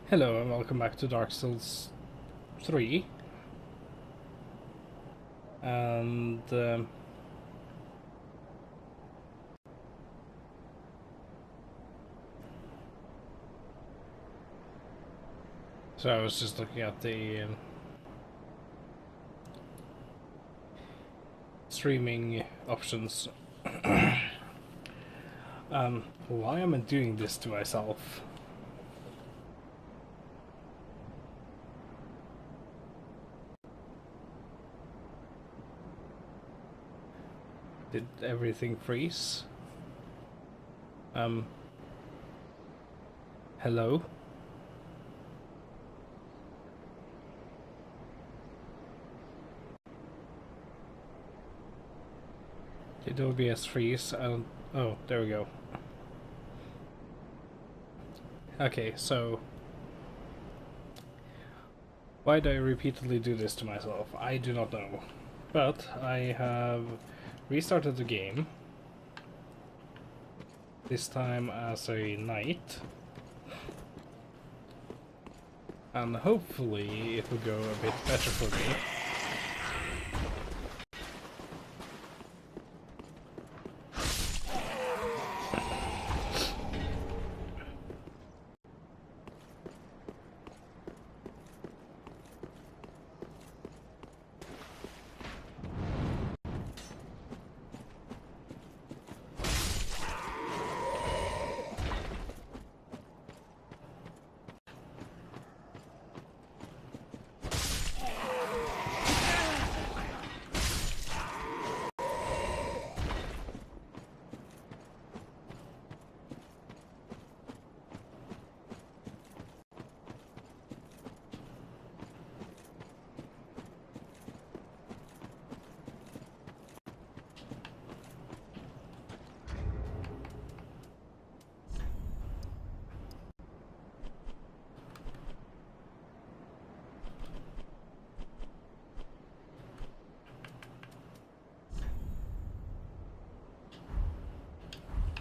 Hello and welcome back to Dark Souls 3. And so I was just looking at the streaming options. Why am I doing this to myself? Did everything freeze? Hello? Did OBS freeze? I don't... Oh, there we go. Okay, so... why do I repeatedly do this to myself? I do not know. But I have restarted the game. This time as a knight. And hopefully it will go a bit better for me.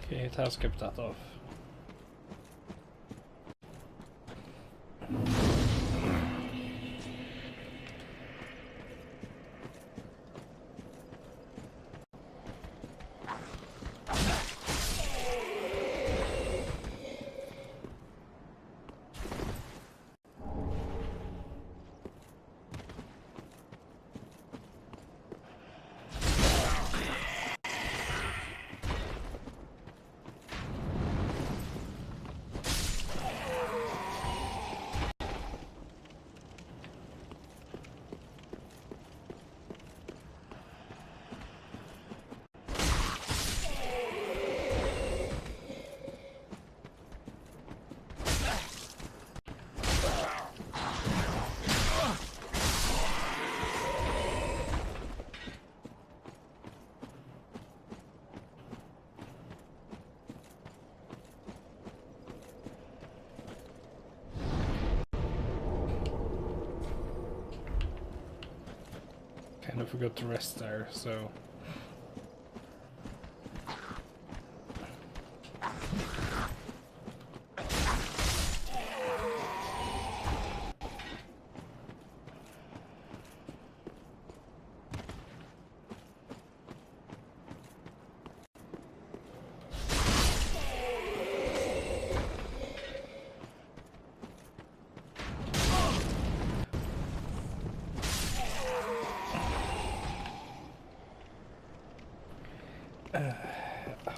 Okay, it has kept that off. Kind of forgot to rest there, so...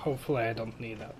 hopefully I don't need that.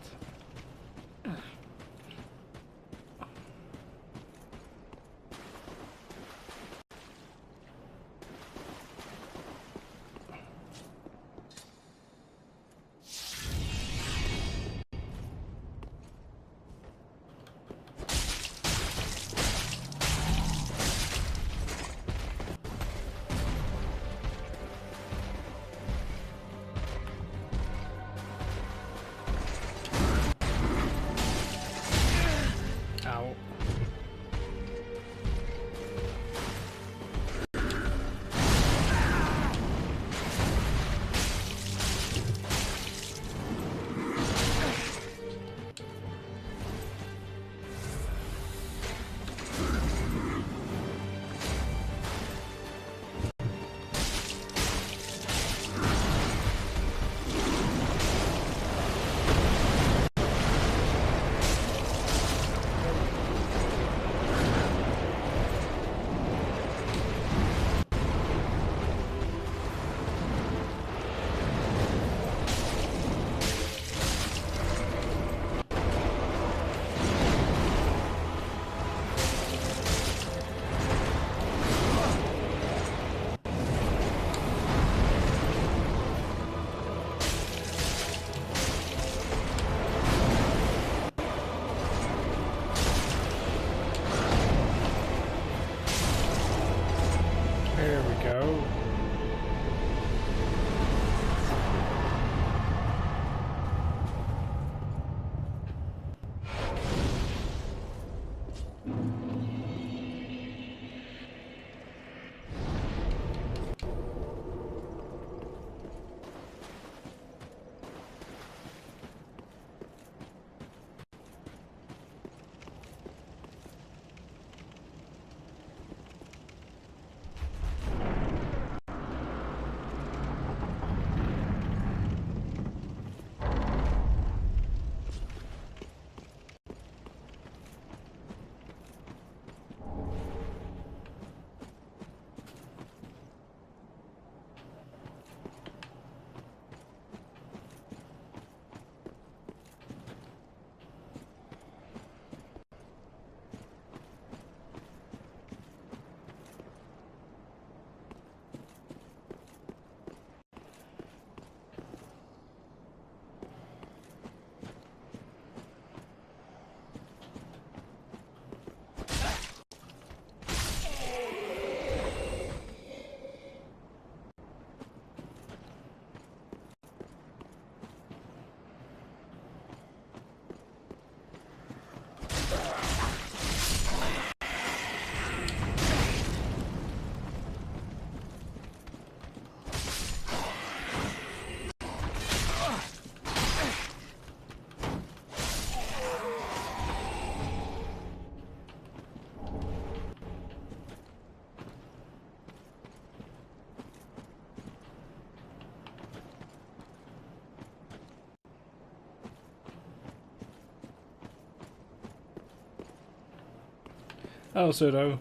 Oh, Sudo.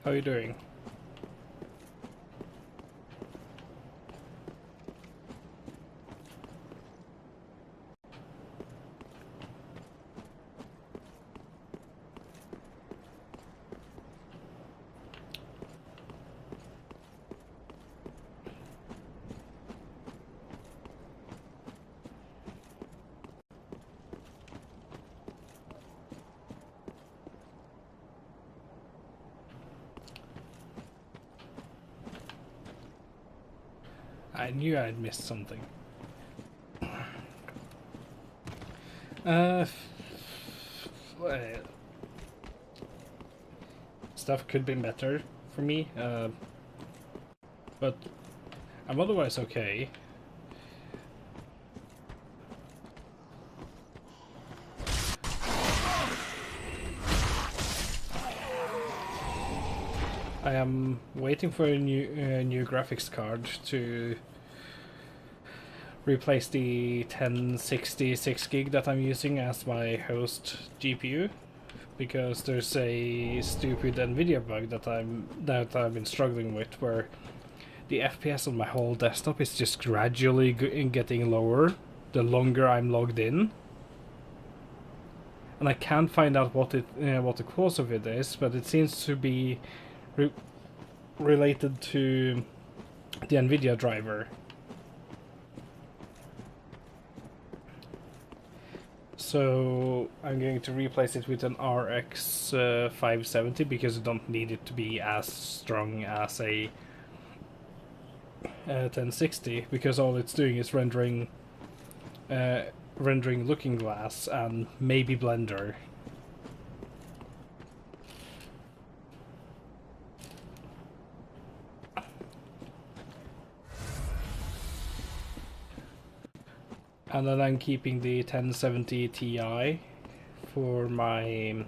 How are you doing? I knew I'd missed something. Uh, stuff could be better for me, but I'm otherwise okay. I am waiting for a new graphics card to replace the 1060 6 gig that I'm using as my host GPU, because there's a stupid Nvidia bug that I've been struggling with, where the FPS on my whole desktop is just gradually getting lower the longer I'm logged in, and I can't find out what the cause of it is, but it seems to be related to the Nvidia driver. So I'm going to replace it with an RX 570 because I don't need it to be as strong as a 1060, because all it's doing is rendering Looking Glass and maybe Blender. And then I'm keeping the 1070 Ti for my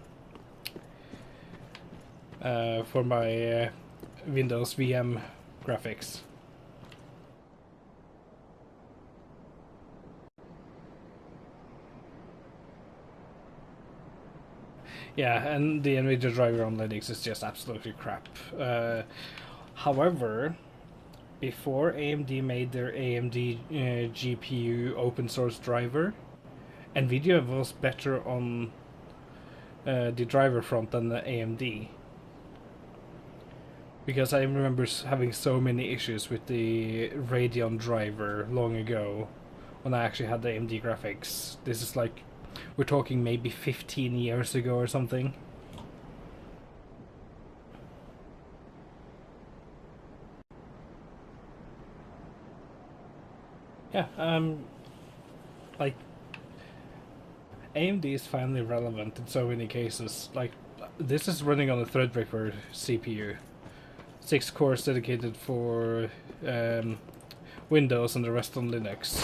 Windows VM graphics. Yeah, and the NVIDIA driver on Linux is just absolutely crap. However, before AMD made their AMD GPU open source driver, NVIDIA was better on the driver front than the AMD. Because I remember having so many issues with the Radeon driver long ago when I actually had the AMD graphics. This is like, we're talking maybe 15 years ago or something. Yeah, like, AMD is finally relevant in so many cases. Like, this is running on a Threadripper CPU. 6 cores dedicated for Windows and the rest on Linux.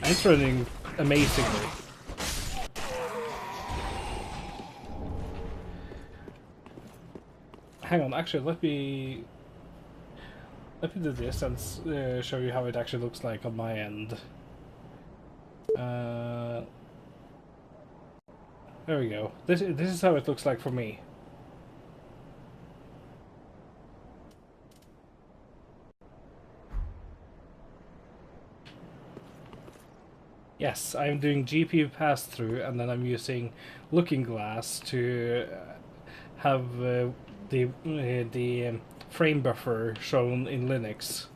And it's running amazingly. Hang on, actually, let me do this and show you how it actually looks like on my end. There we go. This is how it looks like for me. Yes, I'm doing GPU pass-through, and then I'm using Looking Glass to have the frame buffer shown in Linux.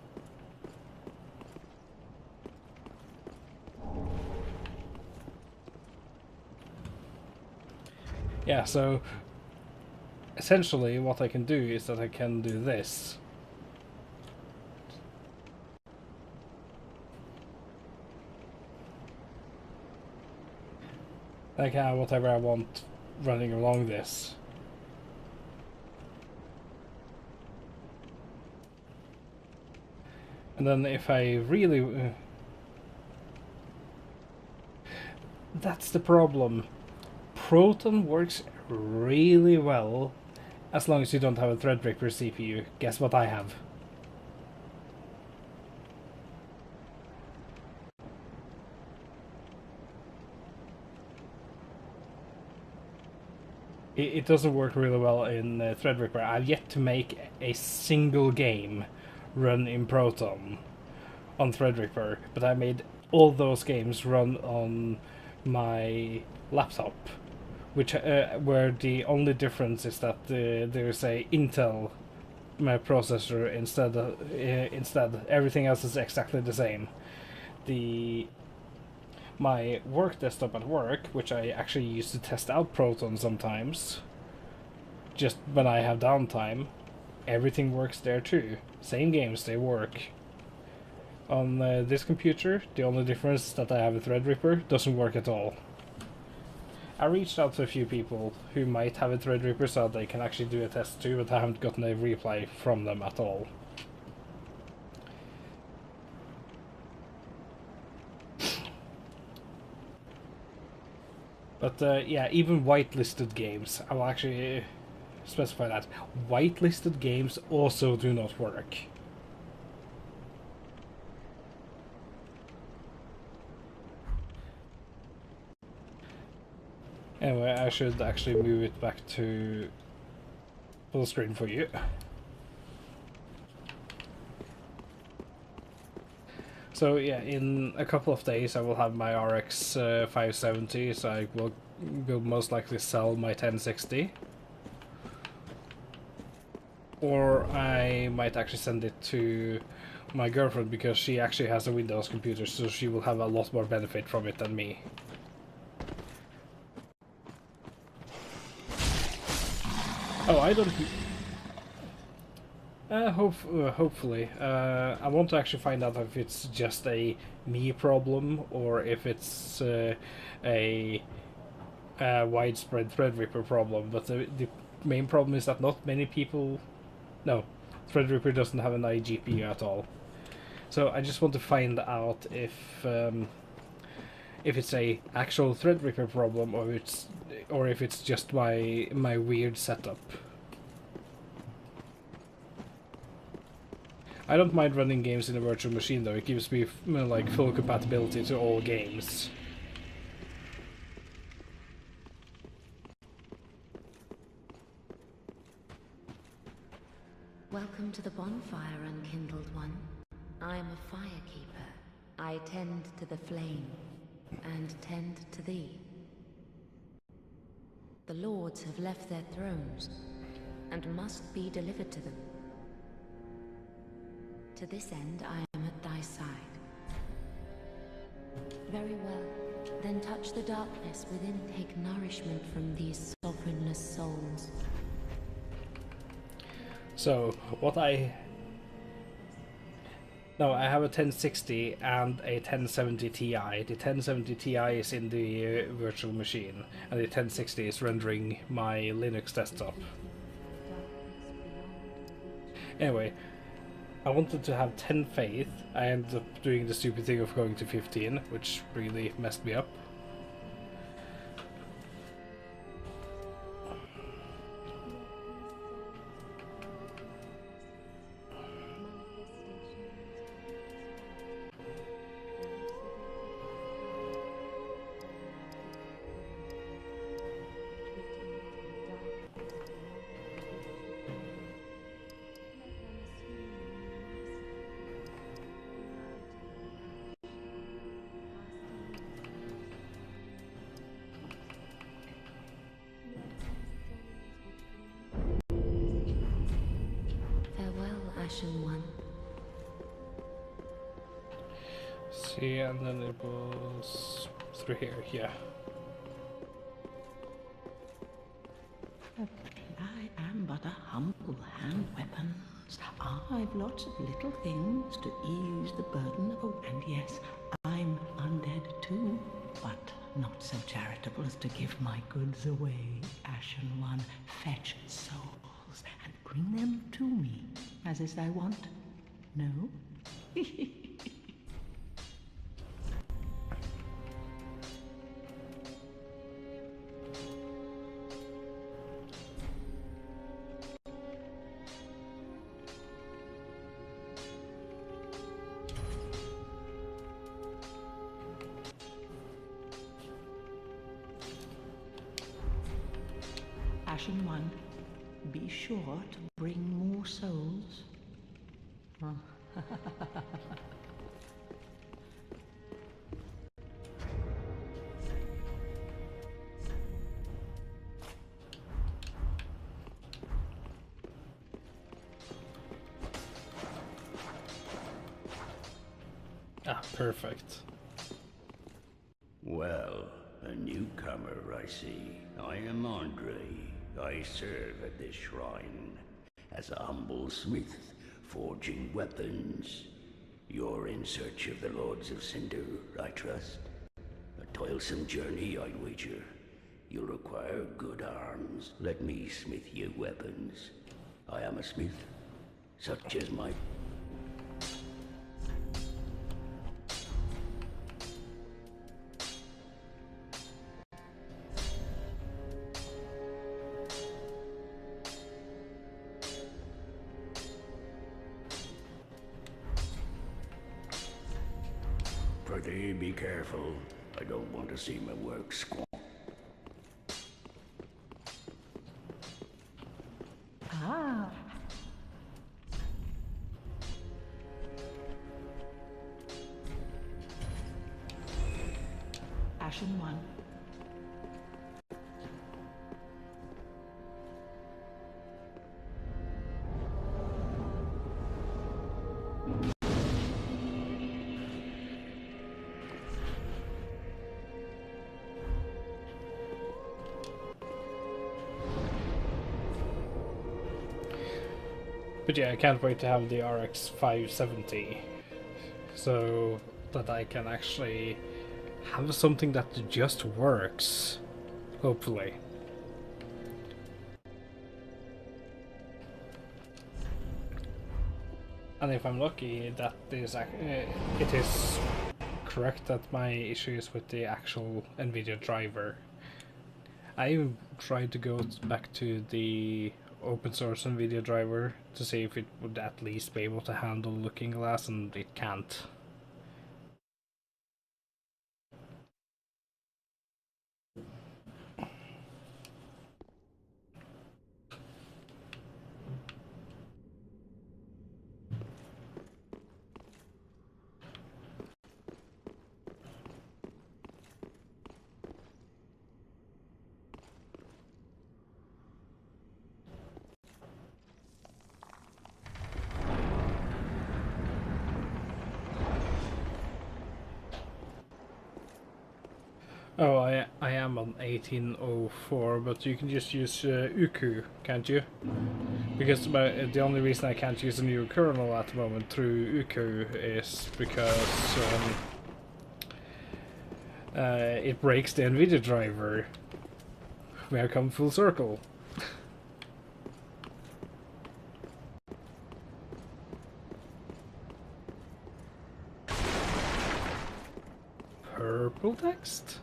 Yeah, so essentially what I can do is that I can do this. I can have whatever I want running along this. And then if I really... that's the problem. Proton works really well as long as you don't have a Threadripper CPU. Guess what I have? It doesn't work really well in Threadripper. I've yet to make a single game run in Proton on Threadripper, but I made all those games run on my laptop, which where the only difference is that there's a Intel processor instead. Instead, everything else is exactly the same. My work desktop at work, which I actually use to test out Proton sometimes, just when I have downtime, everything works there too. Same games, they work. On this computer, the only difference is that I have a Threadripper, doesn't work at all. I reached out to a few people who might have a Threadripper so they can actually do a test too, but I haven't gotten a reply from them at all. But yeah, even whitelisted games, I will actually specify that. Whitelisted games also do not work. Anyway, I should actually move it back to full screen for you. So yeah, in a couple of days I will have my RX 570, so I will most likely sell my 1060. Or I might actually send it to my girlfriend because she actually has a Windows computer, so she will have a lot more benefit from it than me. Oh, I don't... hopefully. I want to actually find out if it's just a me problem or if it's a widespread Threadripper problem. But the main problem is that not many people... No, Threadripper doesn't have an iGPU at all. So I just want to find out if it's a actual Threadripper problem or if it's just my weird setup. I don't mind running games in a virtual machine though, it gives me like full compatibility to all games. Welcome to the bonfire, unkindled one. I am a firekeeper. I tend to the flame, and tend to thee. The lords have left their thrones, and must be delivered to them. To this end, I am at thy side. Very well. Then touch the darkness within, take nourishment from these sovereignless souls. So, what I No, I have a 1060 and a 1070 Ti. The 1070 Ti is in the virtual machine, and the 1060 is rendering my Linux desktop. Anyway, I wanted to have 10 faith. I ended up doing the stupid thing of going to 15, which really messed me up. Ashen One. See, and then it was through here, yeah. I am but a humble hand weapon. I've lots of little things to ease the burden of a... And yes, I'm undead too, but not so charitable as to give my goods away. Ashen One, fetch souls and bring them to me, as is thy wont. No? Ashen One, be sure to bring more souls. Ah, perfect. Well, a newcomer, I see. I am Andre. I serve at this shrine as a humble smith, forging weapons. You're in search of the Lords of Cinder, I trust. A toilsome journey, I'd wager. You'll require good arms. Let me smith you weapons. I am a smith, such as my... Pretty be careful. I don't want to see my work squandered. Ah. Ashen One. But yeah, I can't wait to have the RX 570 so that I can actually have something that just works, hopefully. And if I'm lucky, that is it is correct that my issue is with the actual NVIDIA driver. I even tried to go back to the open source NVIDIA driver to see if it would at least be able to handle Looking Glass, and it can't. Oh, I am on 1804, but you can just use Uku, can't you? Because the only reason I can't use a new kernel at the moment through Uku is because it breaks the NVIDIA driver. We have come full circle. Purple text?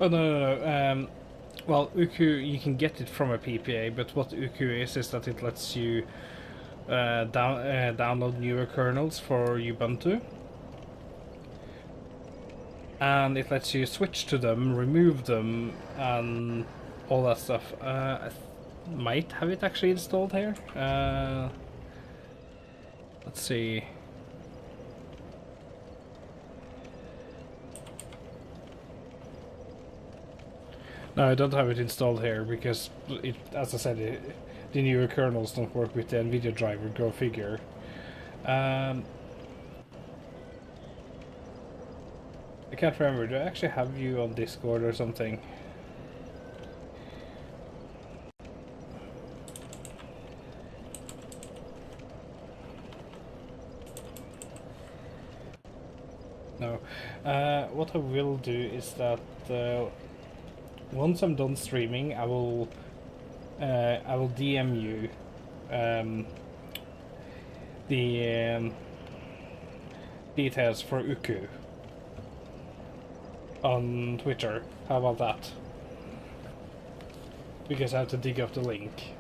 Oh, no. Well, Uku, you can get it from a PPA, but what Uku is that it lets you download newer kernels for Ubuntu. And it lets you switch to them, remove them, and all that stuff. I might have it actually installed here. Let's see. No, I don't have it installed here because, as I said, the newer kernels don't work with the NVIDIA driver, go figure. I can't remember, do I actually have you on Discord or something? No. What I will do is that once I'm done streaming, I will DM you the details for Uku on Twitter. How about that? Because I have to dig up the link.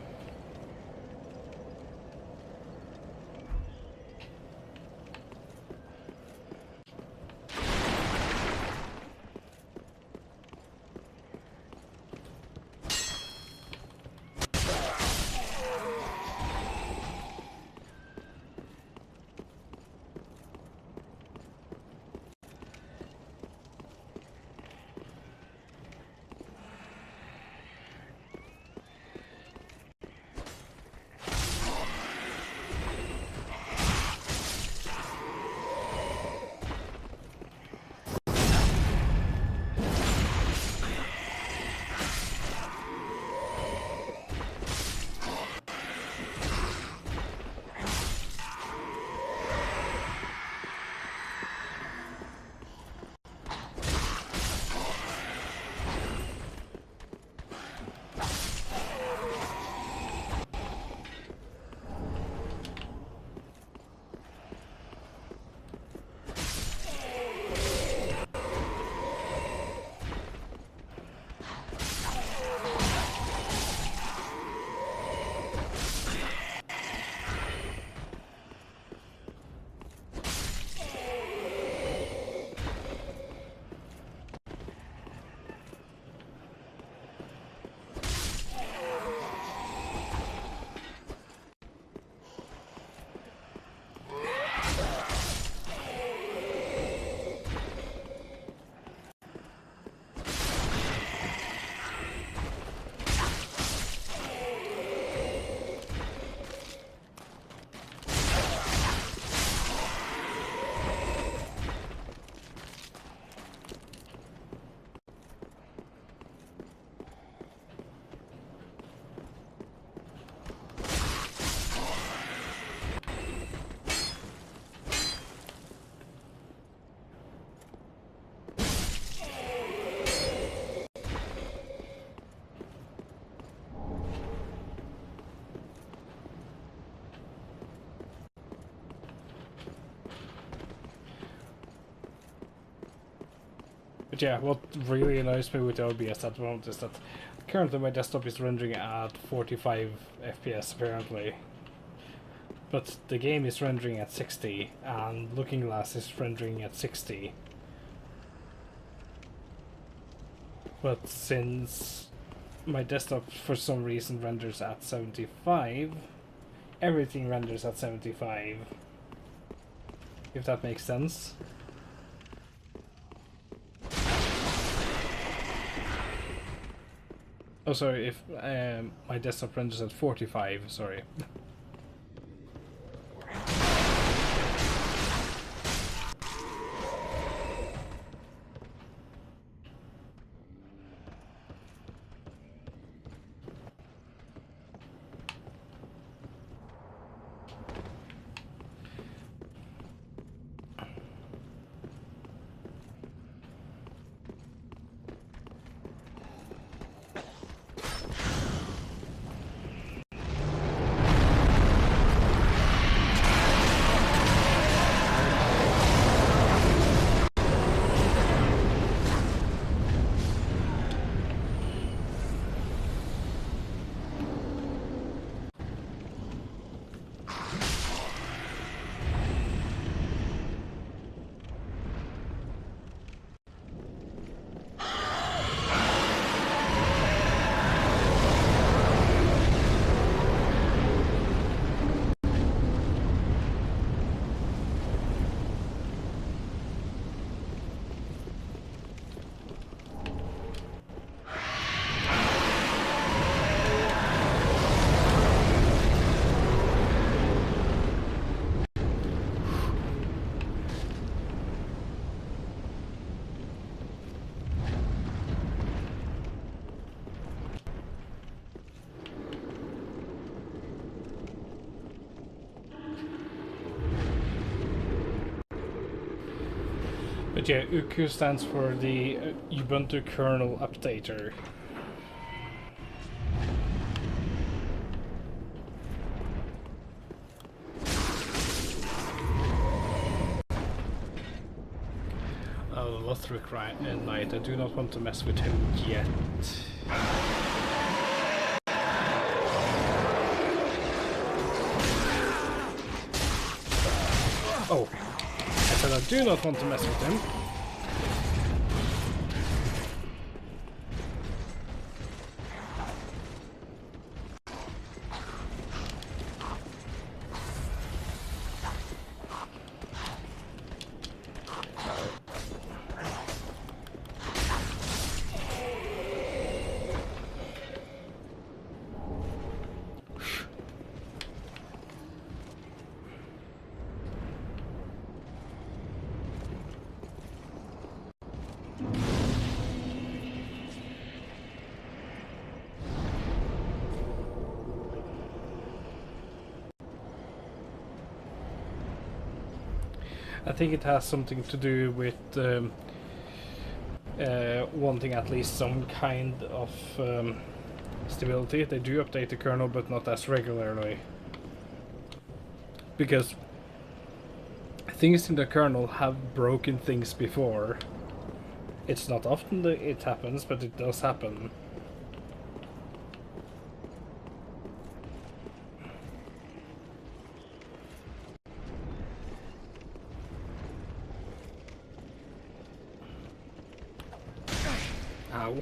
But yeah, what really annoys me with OBS at the moment is that currently my desktop is rendering at 45 FPS apparently. But the game is rendering at 60 and Looking Glass is rendering at 60. But since my desktop for some reason renders at 75, everything renders at 75. If that makes sense. Oh, sorry, if my desktop renders at 45, sorry. But yeah, UKU stands for the Ubuntu kernel updater. Oh, Lothric Knight, I do not want to mess with him yet. Oh, I said I do not want to mess with him. I think it has something to do with wanting at least some kind of stability. They do update the kernel, but not as regularly. Because things in the kernel have broken things before. It's not often that it happens, but it does happen. Ow.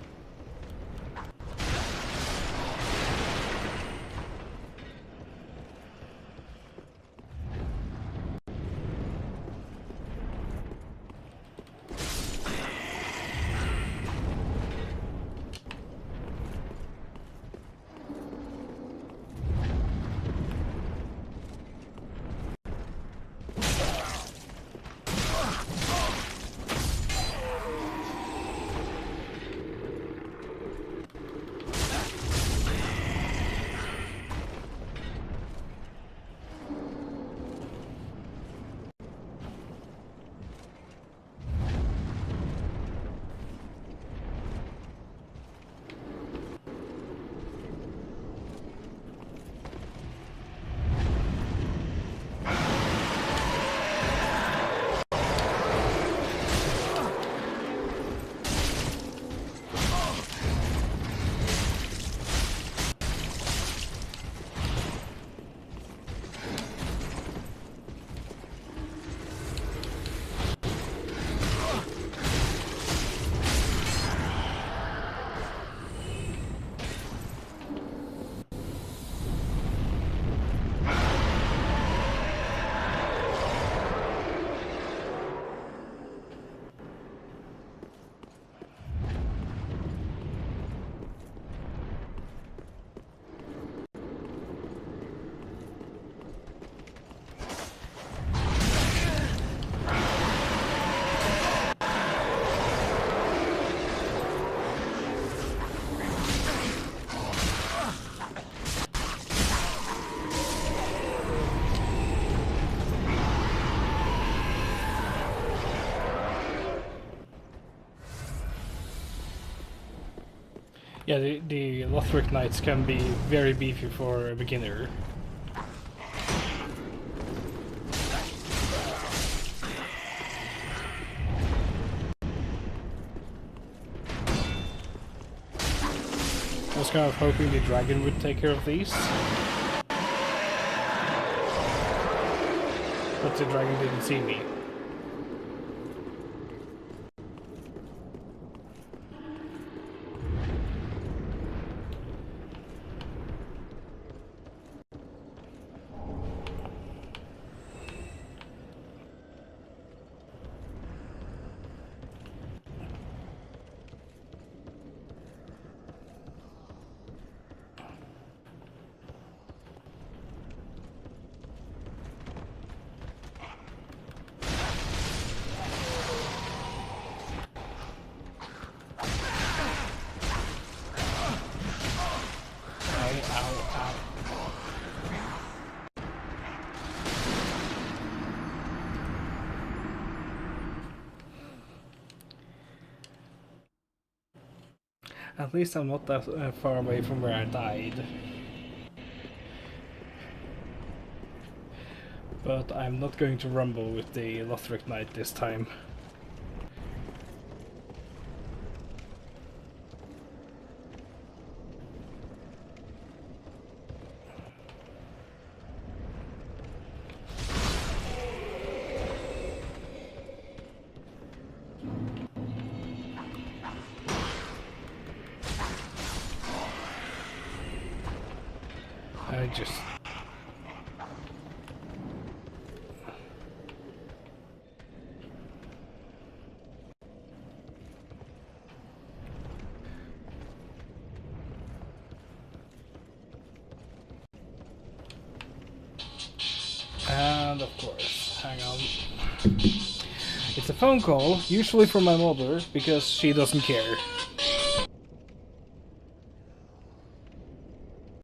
Yeah, the Lothric Knights can be very beefy for a beginner. I was kind of hoping the dragon would take care of these. But the dragon didn't see me. At least I'm not that far away from where I died. But I'm not going to rumble with the Lothric Knight this time. I just... And of course, hang on. It's a phone call, usually from my mother, because she doesn't care.